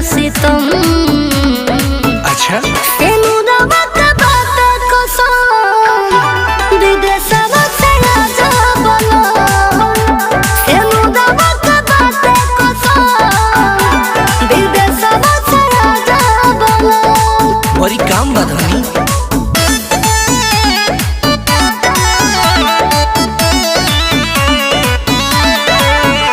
सितम। अच्छा तेनुरवा के बात कसम विदेशवा से आजा बोलो। तेनुरवा के बात कसम विदेशवा से आजा बोलो। बड़ी काम बा धनी।